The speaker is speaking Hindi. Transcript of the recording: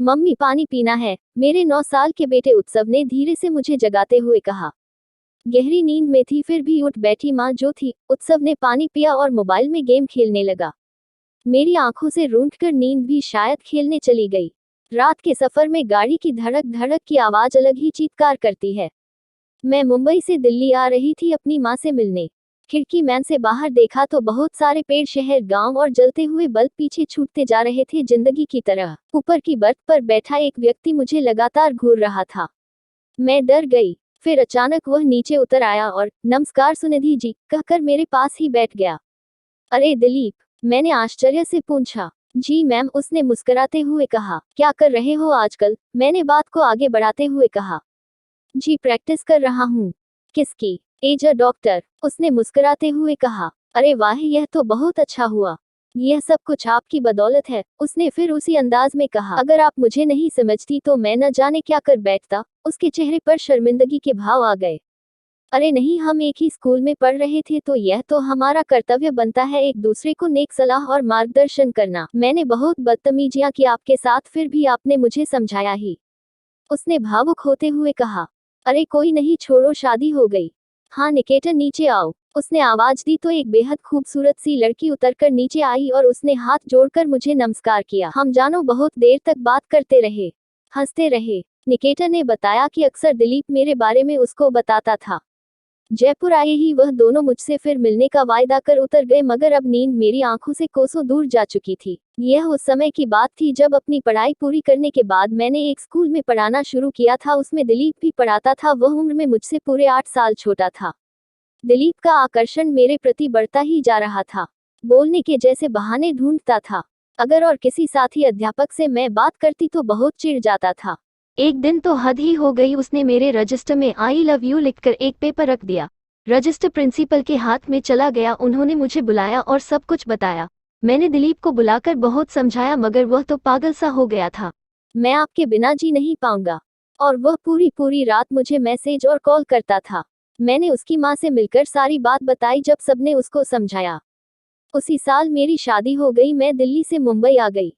मम्मी पानी पीना है, मेरे 9 साल के बेटे उत्सव ने धीरे से मुझे जगाते हुए कहा। गहरी नींद में थी फिर भी उठ बैठी माँ जो थी। उत्सव ने पानी पिया और मोबाइल में गेम खेलने लगा। मेरी आंखों से रूंधकर नींद भी शायद खेलने चली गई। रात के सफर में गाड़ी की धड़क धड़क की आवाज अलग ही चीत्कार करती है। मैं मुंबई से दिल्ली आ रही थी अपनी माँ से मिलने। खिड़की मैन से बाहर देखा तो बहुत सारे पेड़, शहर, गांव और जलते हुए बल्ब पीछे छूटते जा रहे थे जिंदगी की तरह। ऊपर की बर्थ पर बैठा एक व्यक्ति मुझे लगातार घूर रहा था। मैं डर गई। फिर अचानक वह नीचे उतर आया और नमस्कार सुनिधि जी कहकर मेरे पास ही बैठ गया। अरे दिलीप, मैंने आश्चर्य से पूछा। जी मैम, उसने मुस्कुराते हुए कहा। क्या कर रहे हो आजकल? मैंने बात को आगे बढ़ाते हुए कहा। जी प्रैक्टिस कर रहा हूँ। किसकी? एज अ डॉक्टर, उसने मुस्कुराते हुए कहा। अरे वाह, यह तो बहुत अच्छा हुआ। यह सब कुछ आपकी बदौलत है, उसने फिर उसी अंदाज में कहा। अगर आप मुझे नहीं समझती तो मैं न जाने क्या कर बैठता। उसके चेहरे पर शर्मिंदगी के भाव आ गए। अरे नहीं, हम एक ही स्कूल में पढ़ रहे थे तो यह तो हमारा कर्तव्य बनता है एक दूसरे को नेक सलाह और मार्गदर्शन करना। मैंने बहुत बदतमीजियां की आपके साथ, फिर भी आपने मुझे समझाया ही, उसने भावुक होते हुए कहा। अरे कोई नहीं, छोड़ो, शादी हो गई। हाँ निकेतन, नीचे आओ, उसने आवाज दी तो एक बेहद खूबसूरत सी लड़की उतरकर नीचे आई और उसने हाथ जोड़कर मुझे नमस्कार किया। हम जानो बहुत देर तक बात करते रहे, हंसते रहे। निकेतन ने बताया कि अक्सर दिलीप मेरे बारे में उसको बताता था। जयपुर आए ही वह दोनों मुझसे फिर मिलने का वायदा कर उतर गए, मगर अब नींद मेरी आंखों से कोसों दूर जा चुकी थी। यह उस समय की बात थी जब अपनी पढ़ाई पूरी करने के बाद मैंने एक स्कूल में पढ़ाना शुरू किया था। उसमें दिलीप भी पढ़ाता था। वह उम्र में मुझसे पूरे 8 साल छोटा था। दिलीप का आकर्षण मेरे प्रति बढ़ता ही जा रहा था। बोलने के जैसे बहाने ढूंढता था। अगर और किसी साथी अध्यापक से मैं बात करती तो बहुत चिढ़ जाता था। एक दिन तो हद ही हो गई, उसने मेरे रजिस्टर में आई लव यू लिखकर एक पेपर रख दिया। रजिस्टर प्रिंसिपल के हाथ में चला गया। उन्होंने मुझे बुलाया और सब कुछ बताया। मैंने दिलीप को बुलाकर बहुत समझाया मगर वह तो पागल सा हो गया था। मैं आपके बिना जी नहीं पाऊंगा। और वह पूरी पूरी रात मुझे मैसेज और कॉल करता था। मैंने उसकी माँ से मिलकर सारी बात बताई। जब सबने उसको समझाया, उसी साल मेरी शादी हो गई। मैं दिल्ली से मुंबई आ गई।